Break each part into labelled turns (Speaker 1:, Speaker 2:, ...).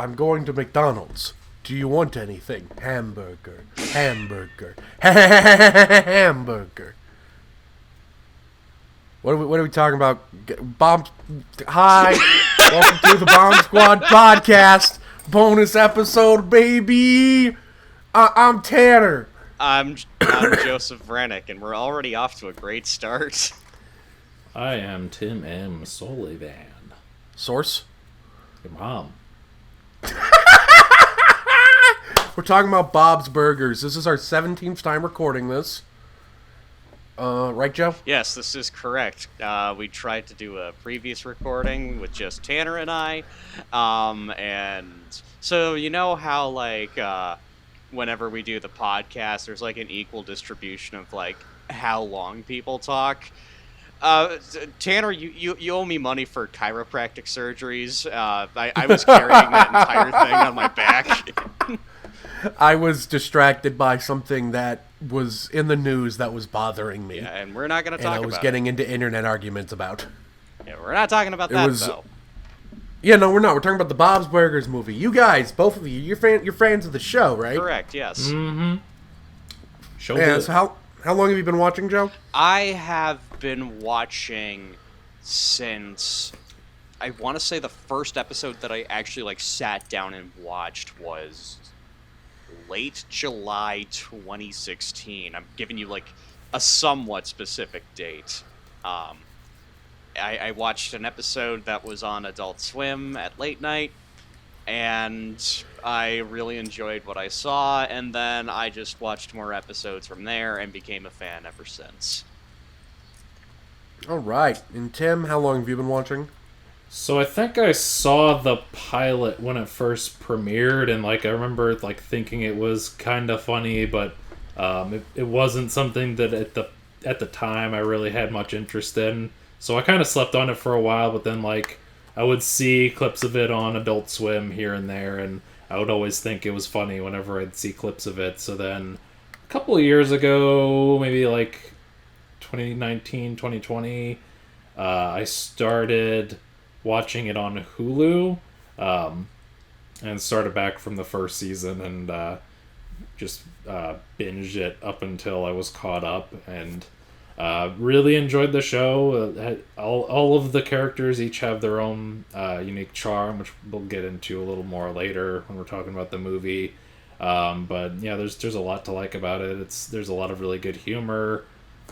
Speaker 1: I'm going to McDonald's. Do you want anything? Hamburger. Hamburger. Hamburger. What are we talking about? Bomb. Hi. Welcome to the Bomb Squad podcast. Bonus episode, baby. I'm Tanner.
Speaker 2: I'm Joseph Vrenick, and we're already off to a great start.
Speaker 3: I am Tim M. Sullivan.
Speaker 1: Source?
Speaker 3: Your mom.
Speaker 1: We're talking about Bob's Burgers. This is our 17th time recording this. Right, Joe?
Speaker 2: Yes, this is correct. We tried to do a previous recording with just Tanner and I. And so you know how, like, whenever we do the podcast, there's, like, an equal distribution of, like, how long people talk? Tanner, you owe me money for chiropractic surgeries. I was carrying that entire thing on my back.
Speaker 1: I was distracted by something that was in the news that was bothering me.
Speaker 2: Yeah, and we're not going to talk about it.
Speaker 1: And I was getting into internet arguments about.
Speaker 2: Yeah, we're not talking about that, though.
Speaker 1: Yeah, no, we're not. We're talking about the Bob's Burgers movie. You guys, both of you, you're fans of the show, right?
Speaker 2: Correct, yes.
Speaker 3: Mm-hmm.
Speaker 1: Yeah, so how long have you been watching, Joe?
Speaker 2: I have been watching since, I want to say the first episode that I actually, like, sat down and watched was late July 2016. I'm giving you, like, a somewhat specific date. I watched an episode that was on Adult Swim at late night, and I really enjoyed what I saw, and then I just watched more episodes from there and became a fan ever since.
Speaker 1: All right. And Tim, how long have you been watching?
Speaker 3: So I think I saw the pilot when it first premiered, and like I remember like thinking it was kind of funny, but it wasn't something that at the time I really had much interest in. So I kind of slept on it for a while, but then like I would see clips of it on Adult Swim here and there, and I would always think it was funny whenever I'd see clips of it. So then a couple of years ago, maybe like 2019, 2020, I started watching it on Hulu, and started back from the first season, and just binged it up until I was caught up, and really enjoyed the show. All of the characters each have their own unique charm, which we'll get into a little more later when we're talking about the movie. But yeah, there's a lot to like about it. There's a lot of really good humor,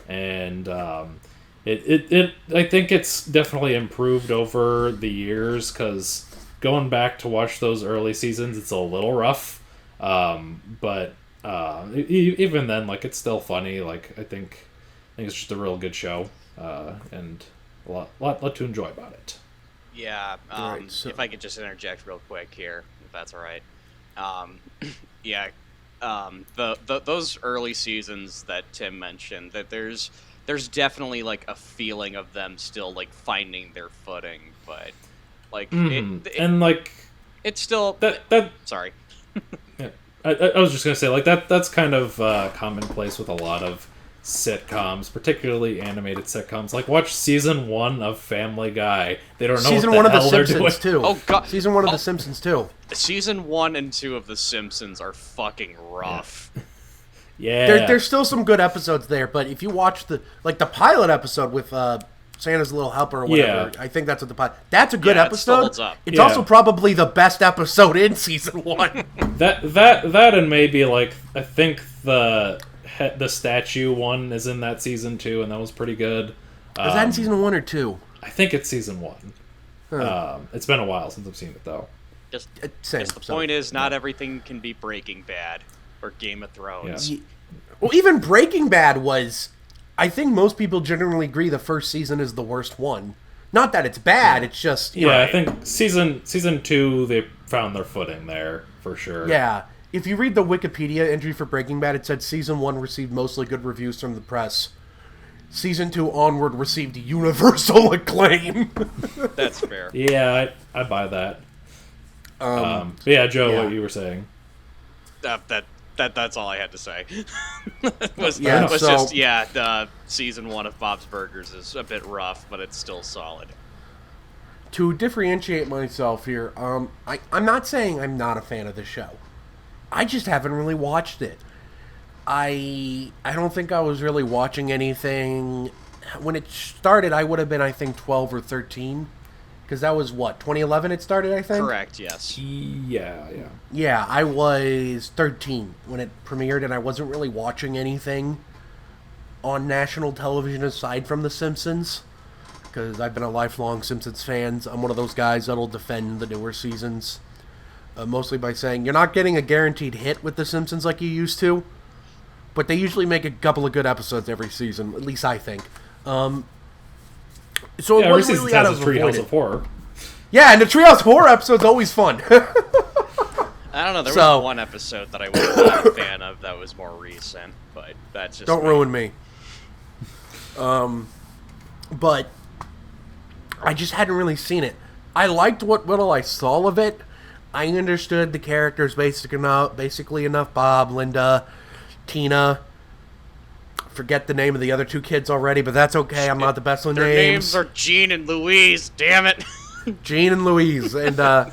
Speaker 3: and I think it's definitely improved over the years, because going back to watch those early seasons, it's a little rough. But even then, like, it's still funny. Like, I think it's just a real good show, and a lot to enjoy about it.
Speaker 2: Yeah,
Speaker 1: Right, so
Speaker 2: if I could just interject real quick here, if that's all right. Yeah, those early seasons that Tim mentioned, that there's definitely like a feeling of them still like finding their footing, but like
Speaker 3: and like
Speaker 2: it's still
Speaker 3: that
Speaker 2: sorry.
Speaker 3: Yeah, I was just gonna say, like, that's kind of commonplace with a lot of sitcoms, particularly animated sitcoms. Like, watch season 1 of Family Guy. They don't know
Speaker 1: season
Speaker 3: what the
Speaker 1: 1 of The
Speaker 3: hell they're
Speaker 1: Simpsons
Speaker 3: doing.
Speaker 1: too.
Speaker 2: Oh god,
Speaker 1: season 1 of The Simpsons too.
Speaker 2: Season 1 and 2 of The Simpsons are fucking rough.
Speaker 3: Yeah,
Speaker 1: There's still some good episodes there, but if you watch the pilot episode with Santa's Little Helper or whatever,
Speaker 3: Yeah.
Speaker 1: I think that's what the pilot. That's a good
Speaker 2: Yeah, it still
Speaker 1: episode.
Speaker 2: holds up.
Speaker 1: It's
Speaker 3: Yeah.
Speaker 1: also probably the best episode in season 1.
Speaker 3: that and maybe like I think the statue one is in that season too, and that was pretty good.
Speaker 1: Is that in season 1 or 2?
Speaker 3: I think it's season 1. It's been a while since I've seen it though.
Speaker 2: Just
Speaker 1: Same.
Speaker 2: the point is, not everything can be Breaking Bad or Game of Thrones.
Speaker 3: Yeah.
Speaker 1: Well, even Breaking Bad was. I think most people generally agree the first season is the worst one. Not that it's bad, it's just...
Speaker 3: Yeah, I think season 2, they found their footing there, for sure.
Speaker 1: Yeah. If you read the Wikipedia entry for Breaking Bad, it said season 1 received mostly good reviews from the press. Season 2 onward received universal acclaim.
Speaker 2: That's fair.
Speaker 3: Yeah, I buy that. But yeah, Joe,
Speaker 1: yeah.
Speaker 3: what you were saying.
Speaker 2: That's all I had to say.
Speaker 1: So-
Speaker 2: The season 1 of Bob's Burgers is a bit rough, but it's still solid.
Speaker 1: to differentiate myself here, I'm not saying I'm not a fan of the show. I just haven't really watched it. I don't think I was really watching anything when it started. I would have been, I think, 12 or 13, because that was what, 2011 it started, I think.
Speaker 2: Correct. Yes.
Speaker 3: Yeah.
Speaker 1: Yeah, I was 13 when it premiered, and I wasn't really watching anything on national television aside from The Simpsons, because I've been a lifelong Simpsons fan. I'm one of those guys that'll defend the newer seasons, mostly by saying you're not getting a guaranteed hit with The Simpsons like you used to, but they usually make a couple of good episodes every season, at least I think. So
Speaker 3: Yeah,
Speaker 1: it
Speaker 3: every
Speaker 1: wasn't
Speaker 3: season
Speaker 1: really
Speaker 3: has
Speaker 1: out
Speaker 3: a
Speaker 1: of
Speaker 3: Treehouse of Horror.
Speaker 1: Yeah, and the Treehouse Horror episode's always fun.
Speaker 2: I don't know. There was one episode that I wasn't a fan of that was more recent, but that's just
Speaker 1: Don't ruin me. But I just hadn't really seen it. I liked what little I saw of it. I understood the characters basically enough. Bob, Linda, Tina. Forget the name of the other two kids already, but that's okay. I'm not the best with
Speaker 2: Their
Speaker 1: names.
Speaker 2: names are Gene and Louise. Damn it.
Speaker 1: Gene and Louise. And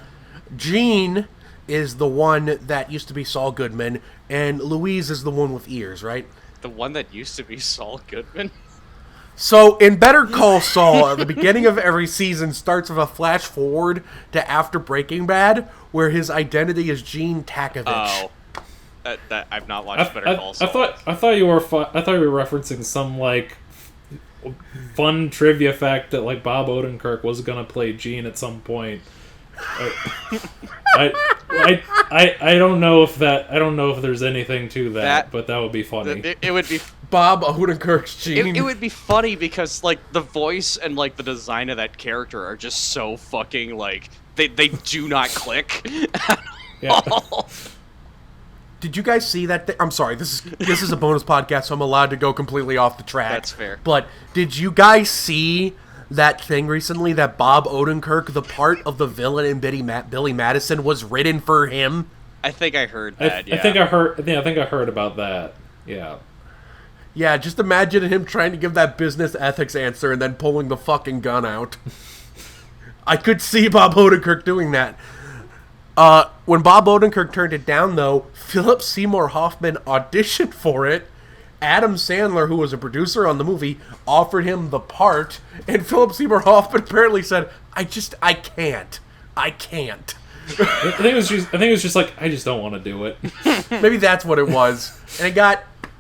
Speaker 1: Gene is the one that used to be Saul Goodman, and Louise is the one with ears, right?
Speaker 2: The one that used to be Saul Goodman.
Speaker 1: So, in Better Call Saul, at the beginning of every season starts with a flash forward to after Breaking Bad, where his identity is Gene Takovich.
Speaker 2: Oh, that I've not watched Better Call Saul.
Speaker 3: I thought you were referencing some like fun trivia fact that like Bob Odenkirk was gonna play Gene at some point. I don't know if there's anything to that, but that would be funny.
Speaker 2: It would be
Speaker 1: Bob Odenkirk's Gene.
Speaker 2: It would be funny because like the voice and like the design of that character are just so fucking like they do not click at all.
Speaker 1: Did you guys see that? I'm sorry, this is a bonus podcast, so I'm allowed to go completely off the track.
Speaker 2: That's fair.
Speaker 1: But did you guys see that thing recently that Bob Odenkirk, the part of the villain in Billy Madison, was written for him?
Speaker 2: I think I heard that.
Speaker 3: I think I heard about that. Yeah.
Speaker 1: Yeah, just imagine him trying to give that business ethics answer and then pulling the fucking gun out. I could see Bob Odenkirk doing that. When Bob Odenkirk turned it down, though, Philip Seymour Hoffman auditioned for it. Adam Sandler, who was a producer on the movie, offered him the part, and Philip Seymour Hoffman apparently said, I can't. I can't.
Speaker 3: I think it was just like, I just don't want to do it.
Speaker 1: Maybe that's what it was.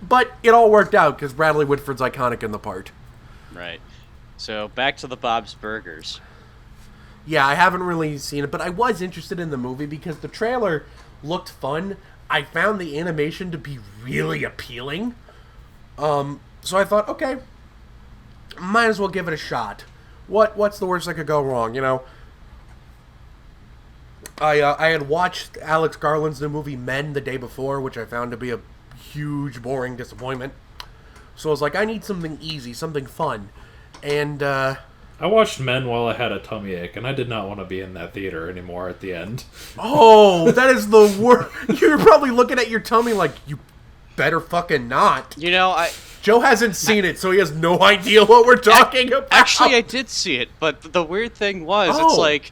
Speaker 1: But it all worked out, because Bradley Whitford's iconic in the part.
Speaker 2: Right. So, back to the Bob's Burgers.
Speaker 1: Yeah, I haven't really seen it, but I was interested in the movie because the trailer looked fun. I found the animation to be really appealing. So I thought, okay, might as well give it a shot. What's the worst that could go wrong, you know? I had watched Alex Garland's new movie Men the day before, which I found to be a huge, boring disappointment. So I was like, I need something easy, something fun. And,
Speaker 3: I watched Men while I had a tummy ache, and I did not want to be in that theater anymore at the end.
Speaker 1: Oh, that is the worst. You're probably looking at your tummy like, you better fucking not.
Speaker 2: You know,
Speaker 1: Joe hasn't seen it, so he has no idea what we're talking about.
Speaker 2: Actually, I did see it, but the weird thing was, it's like,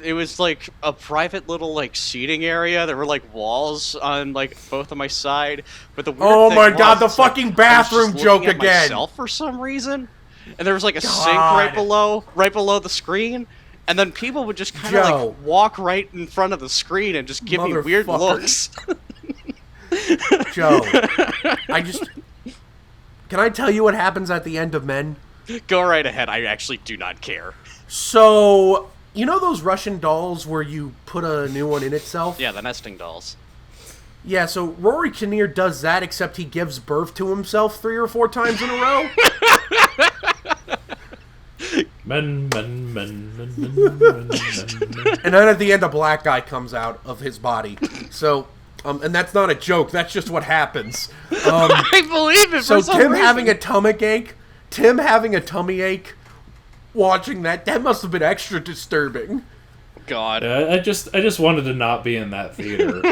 Speaker 2: it was like a private little like seating area. There were like walls on like both on my side, but the weird thing
Speaker 1: my god, the
Speaker 2: was,
Speaker 1: fucking
Speaker 2: like,
Speaker 1: bathroom
Speaker 2: I was just
Speaker 1: joke
Speaker 2: looking at
Speaker 1: again.
Speaker 2: myself for some reason, and there was like a sink
Speaker 1: God.
Speaker 2: right below the screen, and then people would just kind of like walk right in front of the screen and just give me weird looks.
Speaker 1: Joe, can I tell you what happens at the end of Men?
Speaker 2: Go right ahead. I actually do not care.
Speaker 1: So, you know those Russian dolls where you put a new one in itself?
Speaker 2: Yeah, the nesting dolls.
Speaker 1: Yeah, so Rory Kinnear does that, except he gives birth to himself 3 or 4 times in a row.
Speaker 3: Men.
Speaker 1: And then at the end, a black guy comes out of his body. So, and that's not a joke. That's just what happens.
Speaker 2: I believe it.
Speaker 1: So
Speaker 2: for some
Speaker 1: Tim
Speaker 2: reason.
Speaker 1: having a tummy ache, watching that must have been extra disturbing.
Speaker 2: God.
Speaker 3: Yeah, I just wanted to not be in that theater.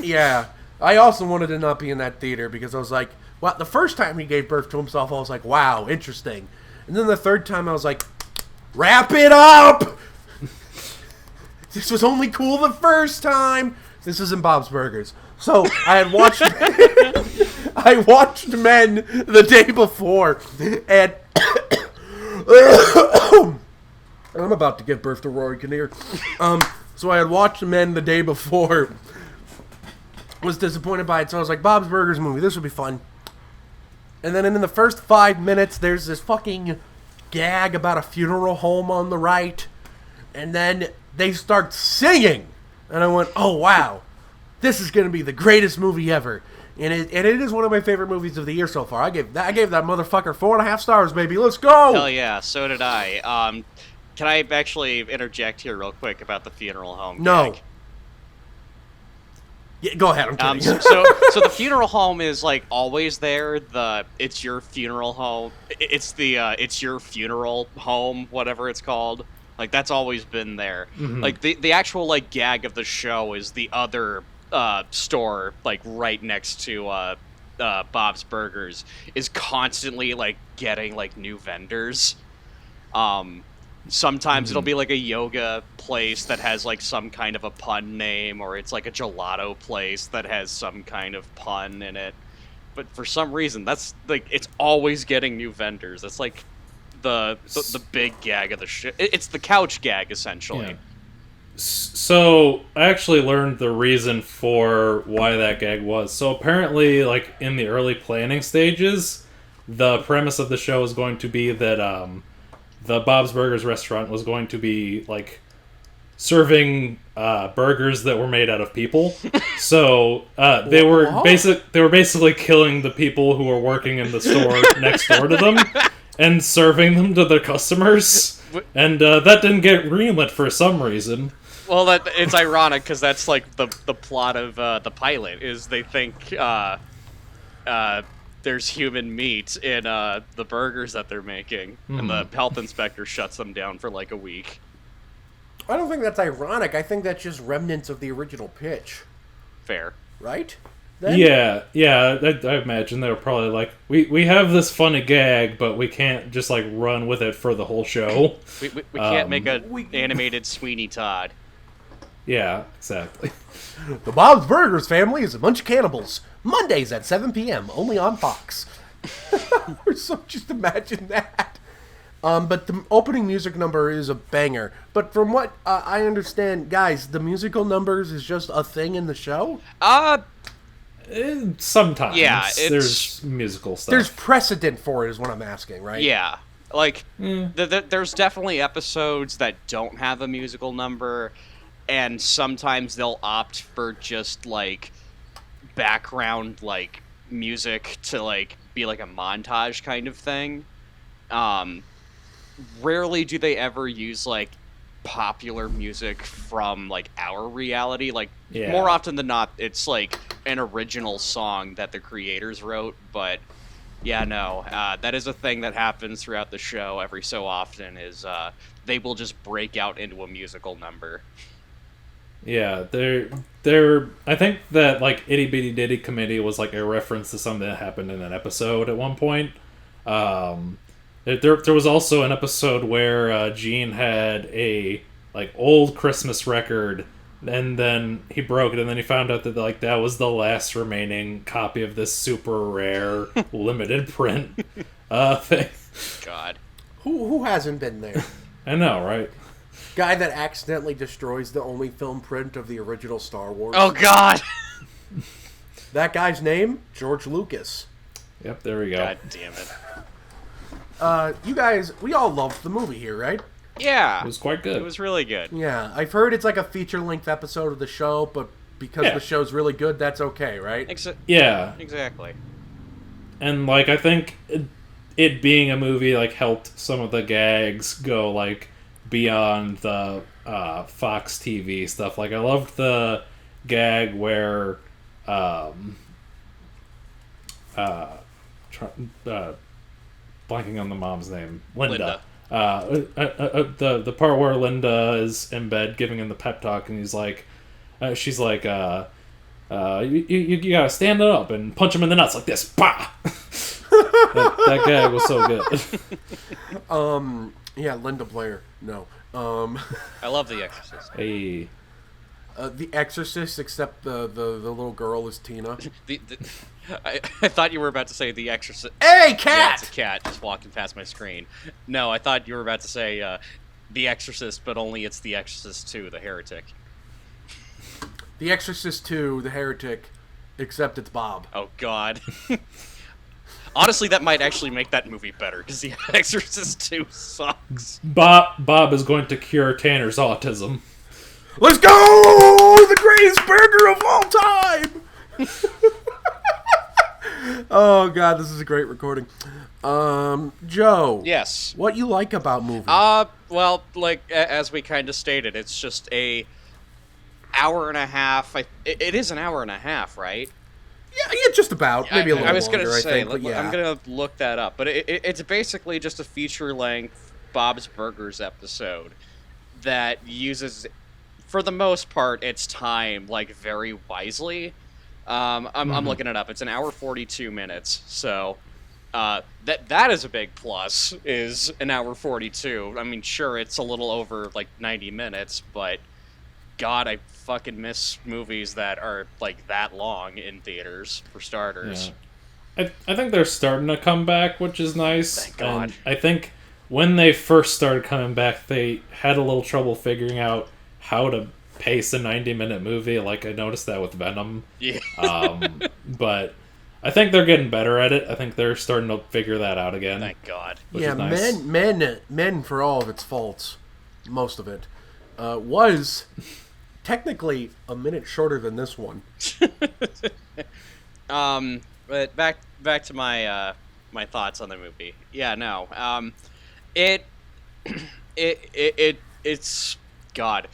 Speaker 1: Yeah, I also wanted to not be in that theater because I was like, well, the first time he gave birth to himself, I was like, wow, interesting. And then the third time, I was like, Wrap it up! This was only cool the first time. This is in Bob's Burgers. So, I had watched... I watched Men the day before, and... I'm about to give birth to Rory Kinnear. So I had watched Men the day before. Was disappointed by it, so I was like, Bob's Burgers movie, this would be fun. And then in the first 5 minutes, there's this fucking gag about a funeral home on the right. And then they start singing. And I went, oh, wow. This is going to be the greatest movie ever. And it is one of my favorite movies of the year so far. I gave that motherfucker 4.5 stars, baby. Let's go!
Speaker 2: Hell yeah, so did I. Can I actually interject here real quick about the funeral home
Speaker 1: No.
Speaker 2: gag?
Speaker 1: Yeah, go ahead, I'm kidding.
Speaker 2: So the funeral home is like always there. It's your funeral home. It's your funeral home, whatever it's called. Like that's always been there. Mm-hmm. Like the actual like gag of the show is the other store like right next to Bob's Burgers is constantly like getting like new vendors. Sometimes it'll be like a yoga place that has like some kind of a pun name, or it's like a gelato place that has some kind of pun in it. But for some reason, that's like it's always getting new vendors. That's like the big gag of the shit. It's the couch gag essentially.
Speaker 3: Yeah. So I actually learned the reason for why that gag was. So apparently, like in the early planning stages, the premise of the show is going to be that the Bob's Burgers restaurant was going to be like serving burgers that were made out of people. So they were basically killing the people who were working in the store next door to them and serving them to their customers. And that didn't get greenlit for some reason.
Speaker 2: Well, it's ironic because that's like the plot of the pilot is they think there's human meat in the burgers that they're making, and the health inspector shuts them down for like a week.
Speaker 1: I don't think that's ironic. I think that's just remnants of the original pitch.
Speaker 2: Fair.
Speaker 1: Right? Then?
Speaker 3: Yeah. I imagine they were probably like, we have this funny gag, but we can't just like run with it for the whole show.
Speaker 2: We can't make an animated Sweeney Todd.
Speaker 3: Yeah, exactly.
Speaker 1: The Bob's Burgers family is a bunch of cannibals. Mondays at 7 p.m. only on Fox. So just imagine that. But the opening music number is a banger. But from what I understand, guys, the musical numbers is just a thing in the show?
Speaker 3: Sometimes.
Speaker 2: Yeah,
Speaker 3: there's musical stuff.
Speaker 1: There's precedent for it is what I'm asking, right?
Speaker 2: Yeah. Like, there's definitely episodes that don't have a musical number, and sometimes they'll opt for just, like, background, like, music to, like, be like a montage kind of thing. Rarely do they ever use, like, popular music from, like, our reality. Like, more often than not, it's, like, an original song that the creators wrote, but... Yeah, no, that is a thing that happens throughout the show every so often, is they will just break out into a musical number.
Speaker 3: Yeah, they're I think that, like, Itty Bitty Ditty Committee was, like, a reference to something that happened in an episode at one point. There was also an episode where Gene had a, like, old Christmas record, and then he broke it, and then he found out that, like, that was the last remaining copy of this super rare limited print thing.
Speaker 2: God.
Speaker 1: Who hasn't been there?
Speaker 3: I know, right?
Speaker 1: Guy that accidentally destroys the only film print of the original Star Wars.
Speaker 2: Oh, God!
Speaker 1: That guy's name? George Lucas.
Speaker 3: Yep, there we go.
Speaker 2: God damn it.
Speaker 1: You guys, we all loved the movie here, right?
Speaker 2: Yeah.
Speaker 3: It was quite good.
Speaker 2: It was really good.
Speaker 1: Yeah, I've heard it's like a feature-length episode of the show, but because the show's really good, that's okay, right?
Speaker 3: Yeah.
Speaker 2: Exactly.
Speaker 3: And, like, I think it being a movie, like, helped some of the gags go, like, beyond the Fox TV stuff. Like, I loved the gag where blanking on the mom's name. Linda. The part where Linda is in bed giving him the pep talk, and he's like, she's like, you gotta stand up and punch him in the nuts like this. Bah! That gag was so good.
Speaker 1: Yeah, Linda Blair. No.
Speaker 2: I love The Exorcist.
Speaker 3: Hey.
Speaker 1: The Exorcist, except the little girl is Tina.
Speaker 2: I thought you were about to say The Exorcist.
Speaker 1: Hey,
Speaker 2: Yeah,
Speaker 1: cat!
Speaker 2: it's a cat just walking past my screen. No, I thought you were about to say The Exorcist, but only it's The Exorcist 2, The Heretic.
Speaker 1: The Exorcist 2, The Heretic, except it's Bob.
Speaker 2: Oh, God. Honestly, that might actually make that movie better, because The Exorcist 2 sucks.
Speaker 3: Bob is going to cure Tanner's autism.
Speaker 1: Let's go! The greatest burger of all time! Oh, God, this is a great recording. Joe.
Speaker 2: Yes.
Speaker 1: What you like about movie?
Speaker 2: Well, like, as we kind of stated, it's just a hour and a half. It is an hour and a half, right?
Speaker 1: Yeah, just about. Maybe a little
Speaker 2: I was
Speaker 1: longer,
Speaker 2: gonna say,
Speaker 1: I think, but yeah.
Speaker 2: I'm gonna look that up, but it's basically just a feature-length Bob's Burgers episode that uses, for the most part, its time like very wisely. I'm looking it up. It's an hour 42 minutes, so that is a big plus. Is an hour 42. I mean, sure, it's a little over like 90 minutes, but God, I fucking miss movies that are like that long in theaters, for starters.
Speaker 3: Yeah. I think they're starting to come back, which is nice.
Speaker 2: Thank God.
Speaker 3: And I think when they first started coming back, they had a little trouble figuring out how to pace a 90-minute movie. Like, I noticed that with Venom.
Speaker 2: Yeah.
Speaker 3: But I think they're getting better at it. I think they're starting to figure that out again.
Speaker 2: Thank God.
Speaker 3: Which
Speaker 1: Yeah,
Speaker 3: is nice.
Speaker 1: men, for all of its faults, most of it, was technically a minute shorter than this one.
Speaker 2: But back to my my thoughts on the movie. Yeah, no. It's God.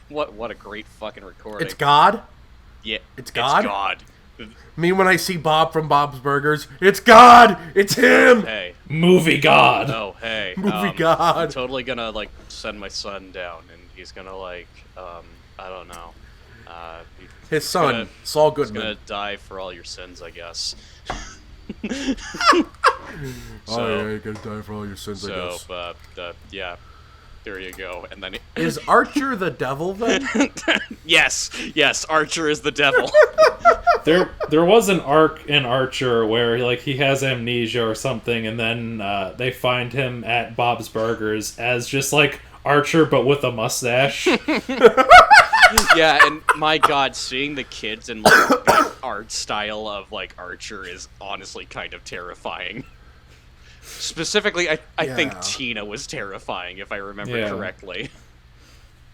Speaker 2: what a great fucking recording.
Speaker 1: It's God?
Speaker 2: Yeah,
Speaker 1: It's God?
Speaker 2: It's God.
Speaker 1: Me when I see Bob from Bob's Burgers, it's God! It's him!
Speaker 2: Hey.
Speaker 3: Movie God!
Speaker 2: Oh, hey.
Speaker 1: Movie God.
Speaker 2: I'm totally gonna like send my son down, and he's gonna like I don't know.
Speaker 1: His son,
Speaker 2: gonna-
Speaker 1: Saul
Speaker 2: He's
Speaker 1: Goodman.
Speaker 2: gonna die for all your sins, I guess.
Speaker 1: Oh, yeah, you're gonna die for all your sins, I
Speaker 2: So,
Speaker 1: guess.
Speaker 2: yeah, there you go. And then,
Speaker 1: Is Archer the devil, then?
Speaker 2: yes, Archer is the devil.
Speaker 3: There was an arc in Archer where like he has amnesia or something, and then they find him at Bob's Burgers as just like Archer but with a mustache.
Speaker 2: Yeah, and my God, seeing the kids in like the art style of like Archer is honestly kind of terrifying. Specifically, I think
Speaker 1: Yeah.
Speaker 2: Tina was terrifying, if I remember
Speaker 3: Yeah.
Speaker 2: correctly.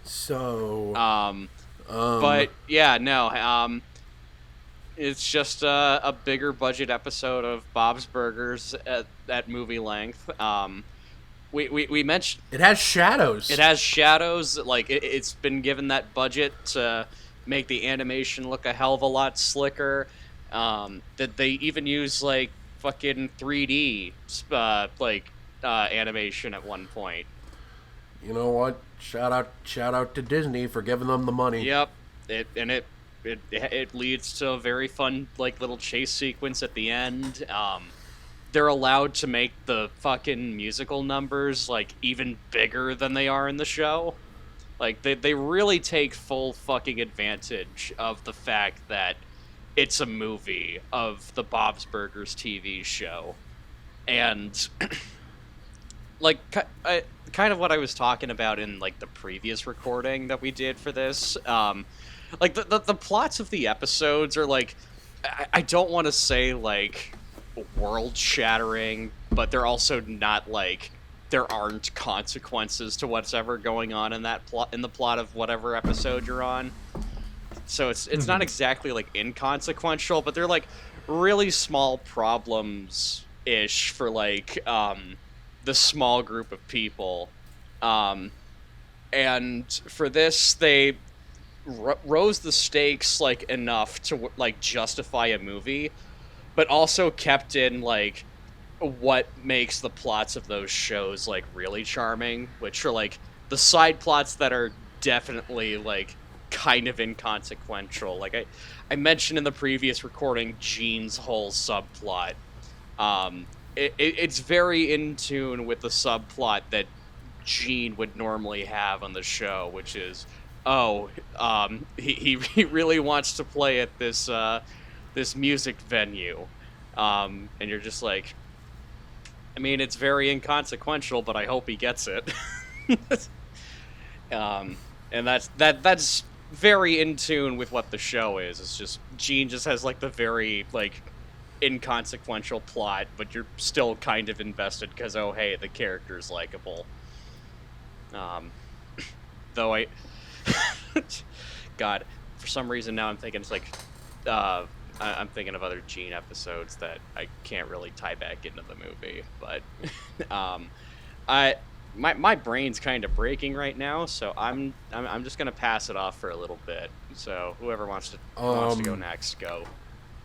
Speaker 1: So...
Speaker 2: But yeah, no. It's just a bigger budget episode of Bob's Burgers at movie length. We mentioned
Speaker 1: it has shadows.
Speaker 2: it has shadows. Like it's been given that budget to make the animation look a hell of a lot slicker. That they even use like fucking 3D animation at one point.
Speaker 1: You know what? Shout out to Disney for giving them the money.
Speaker 2: Yep. It leads to a very fun like little chase sequence at the end. They're allowed to make the fucking musical numbers like even bigger than they are in the show. Like they really take full fucking advantage of the fact that it's a movie of the Bob's Burgers TV show. And like kind of what I was talking about in like the previous recording that we did for this. Like the plots of the episodes are like I don't want to say like world shattering, but they're also not like there aren't consequences to what's ever going on in that plot in the plot of whatever episode you're on. So it's not exactly like inconsequential, but they're like really small problems ish for like the small group of people. And for this they rose the stakes like enough to like justify a movie, but also kept in like what makes the plots of those shows like really charming, which are like the side plots that are definitely like kind of inconsequential. Like I mentioned in the previous recording, Gene's whole subplot. It's very in tune with the subplot that Gene would normally have on the show, which is, he really wants to play at this music venue, and you're just like, I mean, it's very inconsequential, but I hope he gets it. And that's very in tune with what the show is. It's just Gene just has like the very like inconsequential plot, but you're still kind of invested because hey, the character's likable. Though God, for some reason now I'm thinking it's like, I'm thinking of other Gene episodes that I can't really tie back into the movie, but my brain's kind of breaking right now, so I'm just gonna pass it off for a little bit. So whoever wants to go next, go.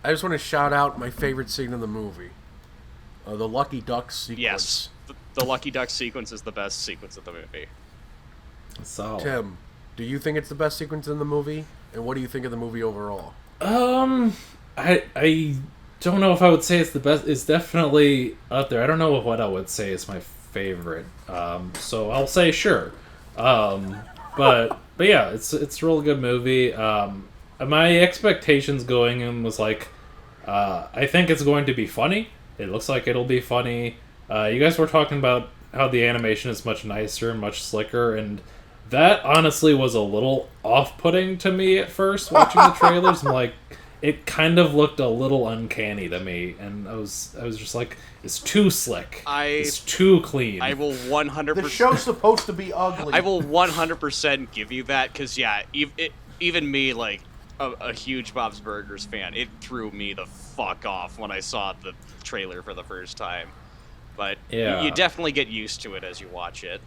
Speaker 1: I just want to shout out my favorite scene in the movie, the Lucky Duck sequence.
Speaker 2: Yes, the Lucky Duck sequence is the best sequence of the movie.
Speaker 3: So,
Speaker 1: Tim, do you think it's the best sequence in the movie? And what do you think of the movie overall?
Speaker 3: I don't know if I would say it's the best. It's definitely up there. I don't know what I would say is my favorite. So I'll say sure. But yeah, it's a really good movie. My expectations going in was like, I think it's going to be funny. It looks like it'll be funny. You guys were talking about how the animation is much nicer and much slicker, and that honestly was a little off-putting to me at first watching the trailers. I'm like, it kind of looked a little uncanny to me, and I was just like, it's too slick. It's too clean.
Speaker 2: I will 100%.
Speaker 1: The show's supposed to be ugly.
Speaker 2: I will 100% give you that, because yeah, even me, like a huge Bob's Burgers fan, it threw me the fuck off when I saw the trailer for the first time. But
Speaker 3: yeah,
Speaker 2: you definitely get used to it as you watch it.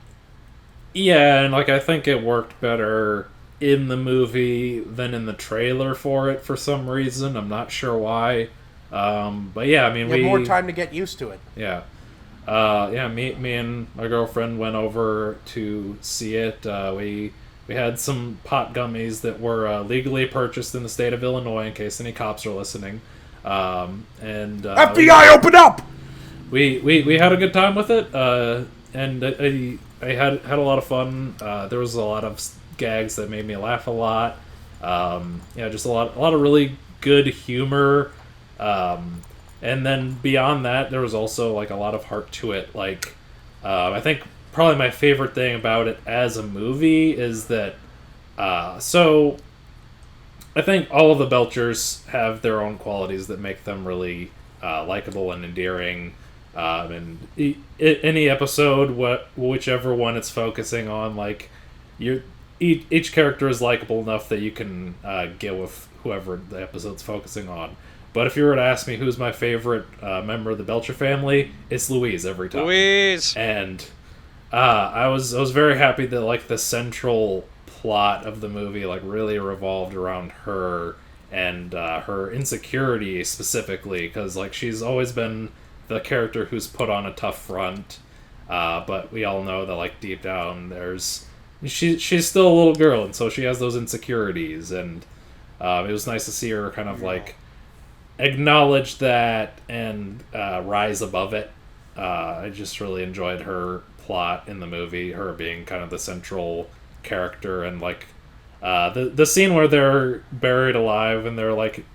Speaker 3: Yeah, and like I think it worked better in the movie than in the trailer for it for some reason. I'm not sure why. But yeah, I mean,
Speaker 1: we have more time to get used to it.
Speaker 3: Yeah. Me and my girlfriend went over to see it. We had some pot gummies that were legally purchased in the state of Illinois, in case any cops are listening.
Speaker 1: FBI, open up!
Speaker 3: We had a good time with it, and I had a lot of fun. There was a lot of gags that made me laugh a lot. Just a lot of really good humor. And then beyond that, there was also like a lot of heart to it. Like, I think probably my favorite thing about it as a movie is that, so I think all of the Belchers have their own qualities that make them really likable and endearing. And any episode, whichever one it's focusing on, like each character is likable enough that you can get with whoever the episode's focusing on. But if you were to ask me who's my favorite member of the Belcher family, it's Louise every time.
Speaker 2: Louise,
Speaker 3: and I was very happy that like the central plot of the movie like really revolved around her and her insecurity specifically, because like she's always been the character who's put on a tough front, but we all know that like deep down she's still a little girl, and so she has those insecurities, and it was nice to see her kind of like acknowledge that and rise above it. I just really enjoyed her plot in the movie, her being kind of the central character, and like the scene where they're buried alive and they're like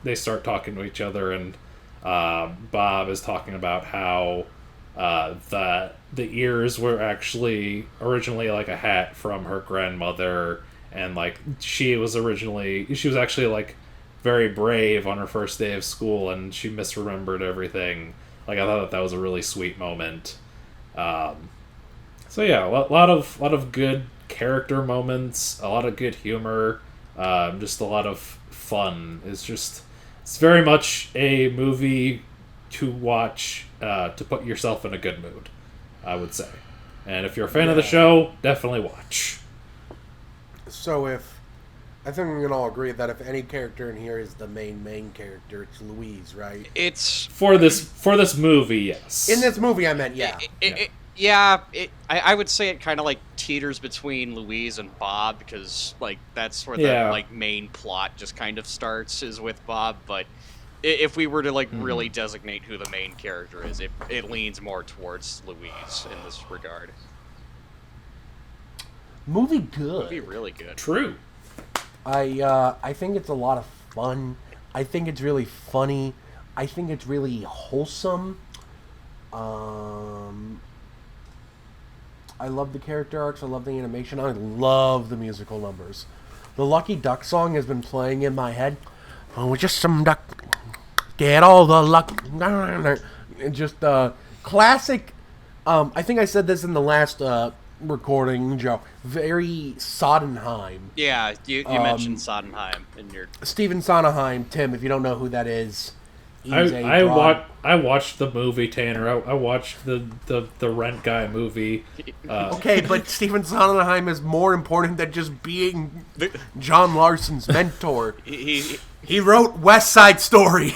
Speaker 3: they start talking to each other, and Bob is talking about how the ears were actually originally like a hat from her grandmother, and like she was actually like very brave on her first day of school, and she misremembered everything. Like I thought that was a really sweet moment. So yeah, a lot of good character moments, a lot of good humor, just a lot of fun. It's very much a movie to watch to put yourself in a good mood, I would say. And if you're a fan of the show, definitely watch.
Speaker 1: So I think we can all agree that if any character in here is the main character, it's Louise, right?
Speaker 2: It's
Speaker 3: for this movie, yes.
Speaker 1: In this movie, I meant
Speaker 2: I would say it kind of like teeters between Louise and Bob, because like that's where the like main plot just kind of starts, is with Bob. But if we were to like really designate who the main character is, it leans more towards Louise in this regard.
Speaker 1: Movie good.
Speaker 2: Movie really good.
Speaker 3: True.
Speaker 1: I think it's a lot of fun. I think it's really funny. I think it's really wholesome. I love the character arcs. I love the animation. I love the musical numbers. The Lucky Duck song has been playing in my head. Oh, just some duck. Get all the luck. And just classic. I think I said this in the last recording, Joe. Very Sodenheim.
Speaker 2: Yeah, you mentioned Sodenheim in your...
Speaker 1: Stephen Sondheim, Tim, if you don't know who that is.
Speaker 3: I watched the movie, Tanner. I watched the Rent Guy movie.
Speaker 1: Okay, but Stephen Sondheim is more important than just being John Larson's mentor. He wrote West Side Story.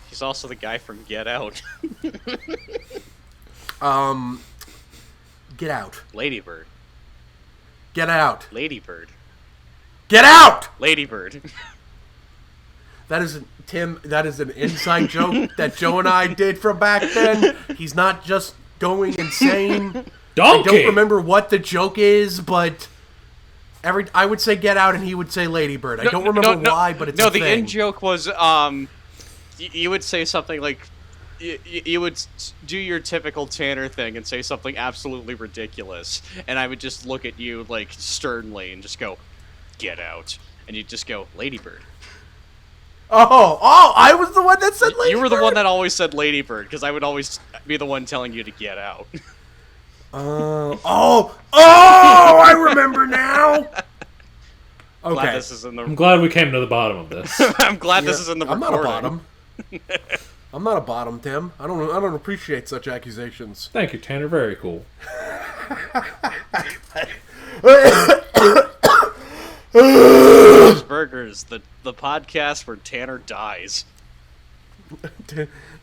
Speaker 2: He's also the guy from Get Out.
Speaker 1: Get out.
Speaker 2: Ladybird.
Speaker 1: Get out.
Speaker 2: Ladybird.
Speaker 1: Get out!
Speaker 2: Ladybird.
Speaker 1: That is an inside joke that Joe and I did from back then. He's not just going insane.
Speaker 3: Donkey!
Speaker 1: I don't remember what the joke is, but I would say Get Out and he would say Ladybird. I don't remember why, but it's a thing.
Speaker 2: No, the in joke was you would say something like you would do your typical Tanner thing and say something absolutely ridiculous, and I would just look at you like sternly and just go, "Get out," and you'd just go, "Ladybird."
Speaker 1: Oh! I was the one that said Ladybird.
Speaker 2: You were the one that always said Ladybird because I would always be the one telling you to get out.
Speaker 1: I remember now. Okay.
Speaker 2: Glad this is in the...
Speaker 3: I'm glad we came to the bottom of this.
Speaker 2: I'm glad this is in the
Speaker 1: I'm
Speaker 2: recording.
Speaker 1: not a bottom. I'm not a bottom, Tim. I don't appreciate such accusations.
Speaker 3: Thank you, Tanner. Very cool.
Speaker 2: Burgers, the podcast where Tanner dies.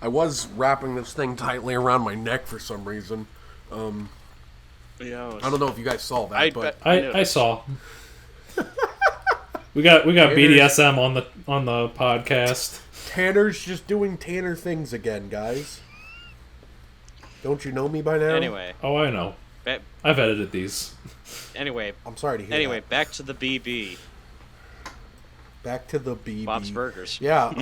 Speaker 1: I was wrapping this thing tightly around my neck for some reason.
Speaker 2: Yeah,
Speaker 1: I don't know if you guys saw that, but
Speaker 3: I saw. We got BDSM on the podcast.
Speaker 1: Tanner's just doing Tanner things again, guys. Don't you know me by now?
Speaker 2: Anyway.
Speaker 3: Oh, I know. I've edited these.
Speaker 2: Anyway.
Speaker 1: I'm sorry to hear that.
Speaker 2: Back to the BB.
Speaker 1: Back to the BB.
Speaker 2: Bob's Burgers.
Speaker 1: Yeah,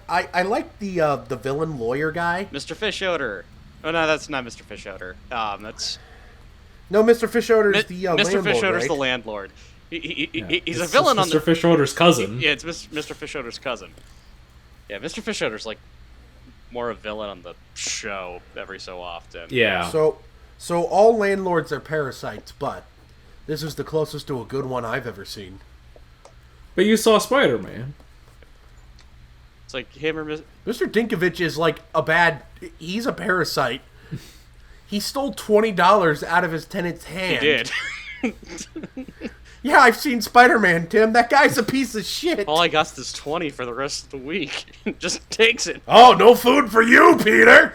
Speaker 1: I like the villain lawyer guy.
Speaker 2: Mr. Fishoder. Oh, no, that's not Mr. Fishoder. That's...
Speaker 1: No, Mr. Fishoder is the landlord,
Speaker 2: Mr. Fishoder's
Speaker 1: right?
Speaker 2: the landlord. He's a villain on
Speaker 3: Mr. Fishoder's cousin.
Speaker 2: Yeah, it's Mr. Fishoder's cousin. Yeah, Mr. Fishoder's like more a villain on the show every so often.
Speaker 3: Yeah.
Speaker 1: So all landlords are parasites, but this is the closest to a good one I've ever seen.
Speaker 3: But you saw Spider-Man.
Speaker 2: It's like him or
Speaker 1: Mr. Dinkovich is like he's a parasite. He stole $20 out of his tenant's hand.
Speaker 2: He did.
Speaker 1: Yeah, I've seen Spider-Man, Tim. That guy's a piece of shit.
Speaker 2: All I got is 20 for the rest of the week. Just takes it.
Speaker 1: Oh, no food for you, Peter.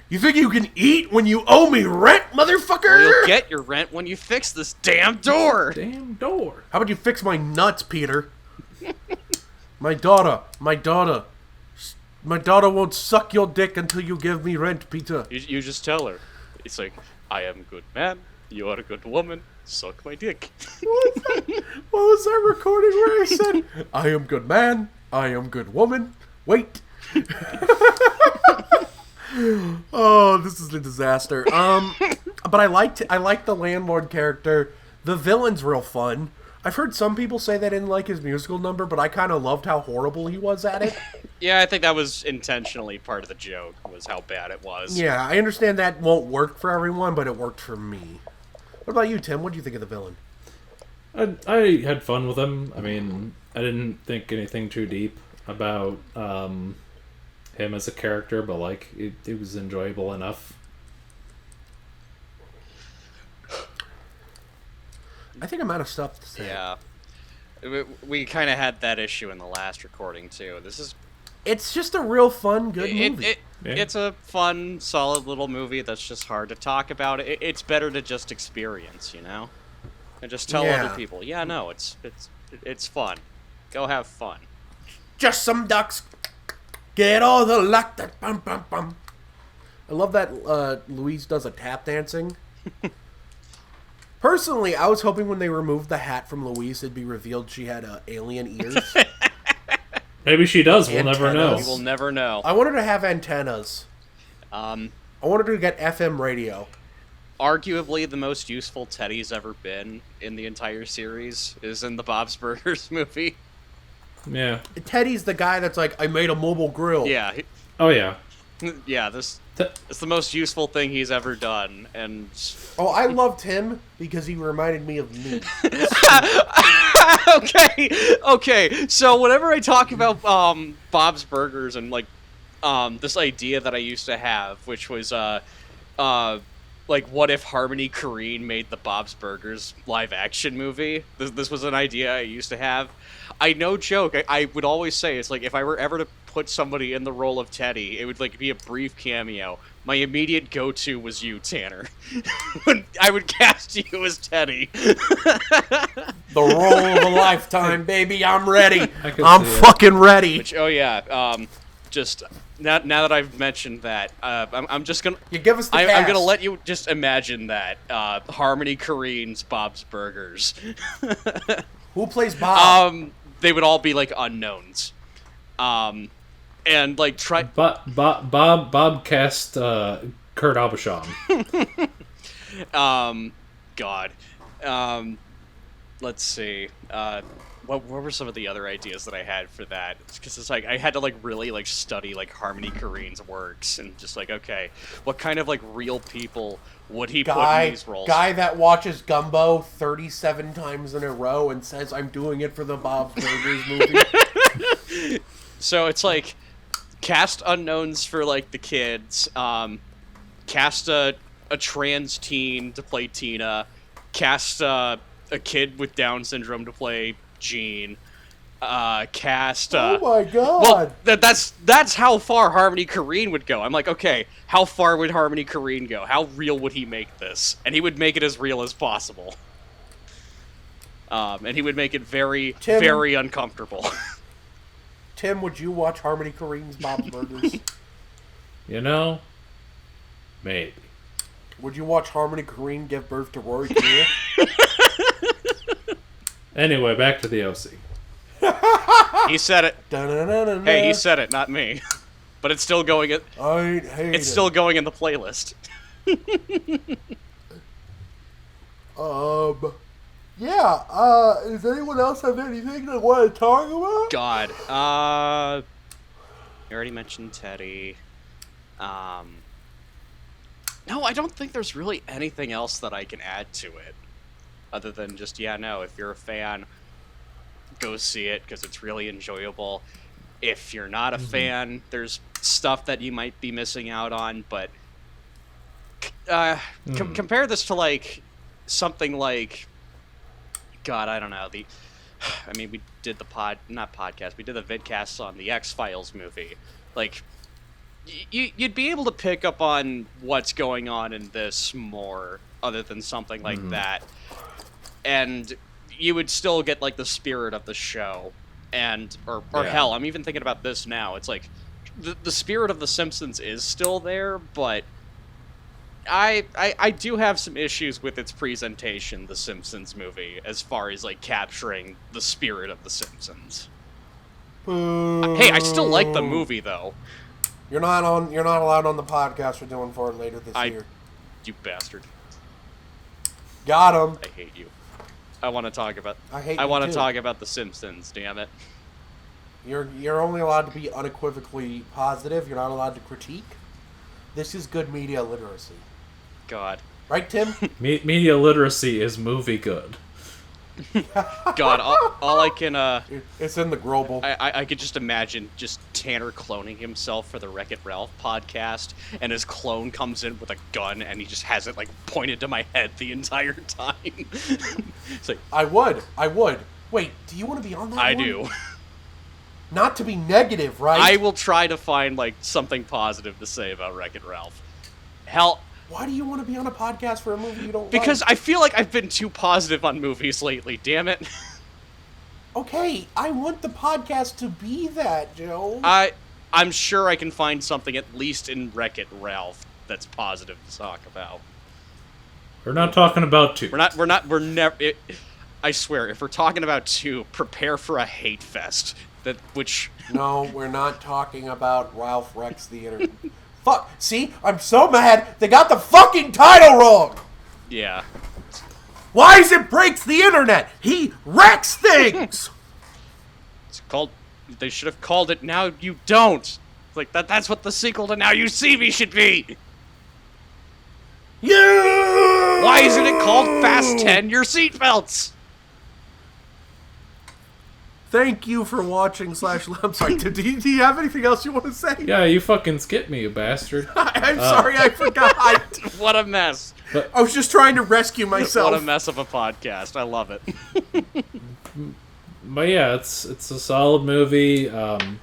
Speaker 1: You think you can eat when you owe me rent, motherfucker?
Speaker 2: Well, you'll get your rent when you fix this damn door.
Speaker 3: Damn door.
Speaker 1: How about you fix my nuts, Peter? My daughter won't suck your dick until you give me rent, Peter.
Speaker 2: You just tell her. It's like, I am a good man, you are a good woman, suck my dick.
Speaker 1: What was that recording where I said, I am good man, I am good woman, wait. Oh, this is a disaster. But I liked the landlord character. The villain's real fun. I've heard some people say they didn't like his musical number, but I kind of loved how horrible he was at it.
Speaker 2: Yeah, I think that was intentionally part of the joke, was how bad it was.
Speaker 1: Yeah, I understand that won't work for everyone, but it worked for me. What about you, Tim? What do you think of the villain?
Speaker 3: I had fun with him. I mean, I didn't think anything too deep about him as a character, but like it was enjoyable enough.
Speaker 1: I think I'm out of stuff to say.
Speaker 2: Yeah. We kind of had that issue in the last recording, too.
Speaker 1: It's just a real fun, good movie.
Speaker 2: It's a fun, solid little movie that's just hard to talk about. It's better to just experience, you know? And just tell other people, yeah, no, it's fun. Go have fun.
Speaker 1: Just some ducks. Get all the luck. That bum bum bum. I love that Louise does a tap dancing. Personally, I was hoping when they removed the hat from Louise, it'd be revealed she had alien ears.
Speaker 3: Maybe she does. We'll never know.
Speaker 2: We will never know.
Speaker 1: I want her to have antennas. I wanted her to get FM radio.
Speaker 2: Arguably, the most useful Teddy's ever been in the entire series is in the Bob's Burgers movie.
Speaker 3: Yeah.
Speaker 1: Teddy's the guy that's like, I made a mobile grill.
Speaker 2: Yeah.
Speaker 3: Oh, yeah.
Speaker 2: Yeah, it's the most useful thing he's ever done, and...
Speaker 1: Oh, I loved him because he reminded me of me.
Speaker 2: Okay, so whenever I talk about Bob's Burgers and, like, this idea that I used to have, which was, like, what if Harmony Korine made the Bob's Burgers live-action movie? This was an idea I used to have. I no joke, I would always say, it's like, if I were ever to put somebody in the role of Teddy, it would, like, be a brief cameo. My immediate go-to was you, Tanner. I would cast you as Teddy.
Speaker 1: The role of a lifetime, baby. I'm ready. I'm
Speaker 3: see
Speaker 1: fucking ready.
Speaker 2: Which, oh yeah, just... Now that I've mentioned that, I'm just gonna...
Speaker 1: You give us the
Speaker 2: I'm
Speaker 1: cast.
Speaker 2: gonna let you just imagine that. Harmony Korine's Bob's Burgers.
Speaker 1: Who plays Bob?
Speaker 2: They would all be, like, unknowns. And, like, try...
Speaker 3: Bob cast Kurt Aubuchon.
Speaker 2: God. Let's see. What were some of the other ideas that I had for that? Because it's like, I had to, like, really, like, study, like, Harmony Korine's works, and just, like, okay, what kind of, like, real people would he put in these roles?
Speaker 1: Guy that watches Gumbo 37 times in a row and says, I'm doing it for the Bob's Burgers movie.
Speaker 2: So it's, like, cast unknowns for, like, the kids, cast a trans teen to play Tina, cast a kid with Down syndrome to play Gene, cast
Speaker 1: oh my god.
Speaker 2: Well, that's how far Harmony Korine would go. I'm like, okay, how far would Harmony Korine go? How real would he make this? And he would make it as real as possible. And he would make it very, very uncomfortable.
Speaker 1: Tim, would you watch Harmony Korine's Bob's Burgers?
Speaker 3: You know? Maybe.
Speaker 1: Would you watch Harmony Korine give birth to Rory Kinnear?
Speaker 3: Anyway, back to the OC.
Speaker 2: He said it.
Speaker 1: Da-na-na-na-na.
Speaker 2: Hey, he said it, not me. But it's still going.
Speaker 1: I hate
Speaker 2: it's still going in the playlist.
Speaker 1: Yeah. Does anyone else have anything they want to talk about?
Speaker 2: God. You already mentioned Teddy. No, I don't think there's really anything else that I can add to it. Other than just, yeah, no, if you're a fan, go see it, because it's really enjoyable. If you're not a fan, there's stuff that you might be missing out on, but compare this to, like, something like, God, I don't know, I mean, we did the we did the vidcasts on the X-Files movie. Like, you'd be able to pick up on what's going on in this more, other than something like that. And you would still get, like, the spirit of the show. And, or hell, I'm even thinking about this now. It's like, the spirit of The Simpsons is still there, but I do have some issues with its presentation, The Simpsons movie, as far as, like, capturing the spirit of The Simpsons. Hey, I still like the movie, though.
Speaker 1: You're not allowed on the podcast we're doing for it later this year.
Speaker 2: You bastard.
Speaker 1: Got him.
Speaker 2: I hate you. I want to talk about.
Speaker 1: I want to
Speaker 2: talk about The Simpsons. Damn it.
Speaker 1: You're only allowed to be unequivocally positive. You're not allowed to critique. This is good media literacy.
Speaker 2: God.
Speaker 1: Right, Tim?
Speaker 3: Media literacy is movie good.
Speaker 2: God, all I can
Speaker 1: it's in the global.
Speaker 2: I could just imagine just Tanner cloning himself for the Wreck-It Ralph podcast, and his clone comes in with a gun and he just has it, like, pointed to my head the entire time. It's like,
Speaker 1: I would. Wait, do you want to be on that
Speaker 2: I
Speaker 1: one?
Speaker 2: do.
Speaker 1: Not to be negative, right?
Speaker 2: I will try to find, like, something positive to say about Wreck-It Ralph. Hell,
Speaker 1: why do you want to be on a podcast for a movie you don't
Speaker 2: because
Speaker 1: like?
Speaker 2: I feel like I've been too positive on movies lately, damn it.
Speaker 1: Okay, I want the podcast to be that, Joe.
Speaker 2: I'm sure I can find something at least in Wreck-It Ralph that's positive to talk about.
Speaker 3: We're not talking about 2.
Speaker 2: We're never. I swear, if we're talking about 2, prepare for a hate fest.
Speaker 1: No, we're not talking about Ralph Wrecks the Internet. Fuck, see? I'm so mad they got the fucking title wrong!
Speaker 2: Yeah.
Speaker 1: Why is it Breaks the Internet? He wrecks things!
Speaker 2: It's called... They should have called it Now You Don't. Like, that's what the sequel to Now You See Me should be!
Speaker 1: You!
Speaker 2: Why isn't it called Fasten Your Seatbelts?
Speaker 1: Thank you for watching / I'm sorry, do you have anything else you want to say?
Speaker 3: Yeah, you fucking skipped me, you bastard.
Speaker 1: I'm sorry, I forgot.
Speaker 2: What a mess.
Speaker 1: I was just trying to rescue myself.
Speaker 2: What a mess of a podcast. I love it.
Speaker 3: But yeah, it's a solid movie. Kind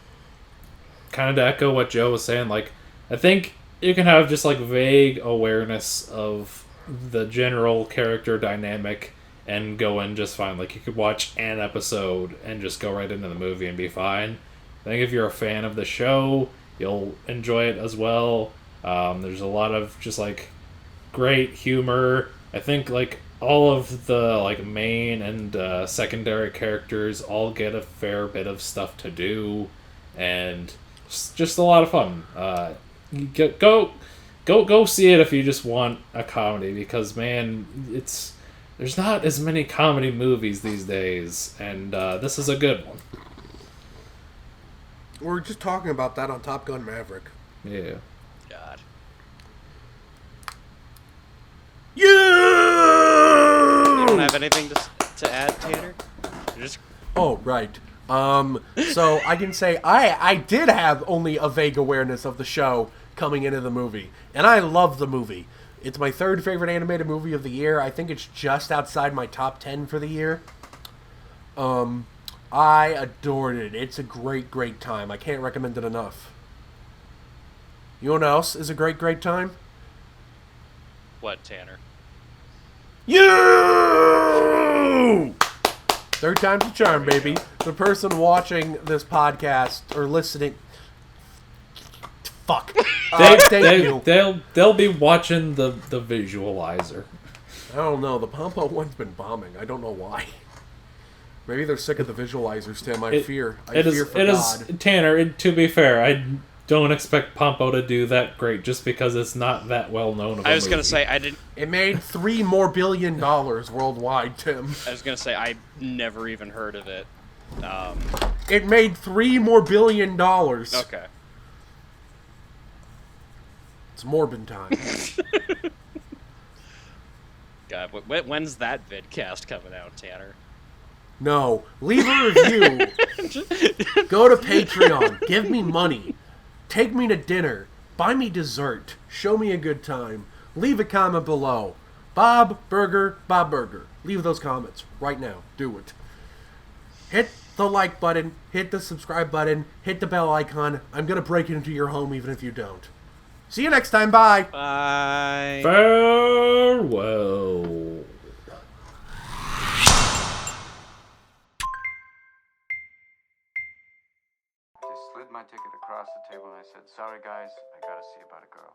Speaker 3: of to echo what Joe was saying, like, I think you can have just like vague awareness of the general character dynamic and go in just fine. Like, you could watch an episode and just go right into the movie and be fine. I think if you're a fan of the show, you'll enjoy it as well. There's a lot of just like great humor. I think like all of the like main and secondary characters all get a fair bit of stuff to do, and it's just a lot of fun. Go see it if you just want a comedy, because man, there's not as many comedy movies these days, and this is a good one.
Speaker 1: We're just talking about that on Top Gun Maverick.
Speaker 3: Yeah.
Speaker 2: God.
Speaker 1: You
Speaker 2: don't have anything to add, Tanner?
Speaker 1: Oh, right. So I can say I did have only a vague awareness of the show coming into the movie, and I love the movie. It's my 3rd favorite animated movie of the year. I think it's just outside my top 10 for the year. I adored it. It's a great, great time. I can't recommend it enough. You know what else is a great, great time?
Speaker 2: What, Tanner?
Speaker 1: You! 3rd time's a charm, baby. The person watching this podcast or listening... Fuck. Thank you.
Speaker 3: They'll be watching the visualizer.
Speaker 1: I don't know. The Pompo one's been bombing. I don't know why. Maybe they're sick of the visualizers, Tim. I fear for God.
Speaker 3: Tanner, to be fair, I don't expect Pompo to do that great just because it's not that well known of a
Speaker 2: I was
Speaker 3: movie.
Speaker 2: gonna say I didn't.
Speaker 1: It made $3 more billion worldwide, Tim.
Speaker 2: I was gonna say I never even heard of it.
Speaker 1: It made $3 more billion.
Speaker 2: Okay.
Speaker 1: It's Morbin time.
Speaker 2: God, when's that vidcast coming out, Tanner?
Speaker 1: No. Leave a review. Go to Patreon. Give me money. Take me to dinner. Buy me dessert. Show me a good time. Leave a comment below. Bob Burger. Leave those comments right now. Do it. Hit the like button. Hit the subscribe button. Hit the bell icon. I'm going to break into your home even if you don't. See you next time. Bye.
Speaker 2: Bye.
Speaker 3: Farewell.
Speaker 4: I slid my ticket across the table and I said, "Sorry guys, I gotta see about a girl."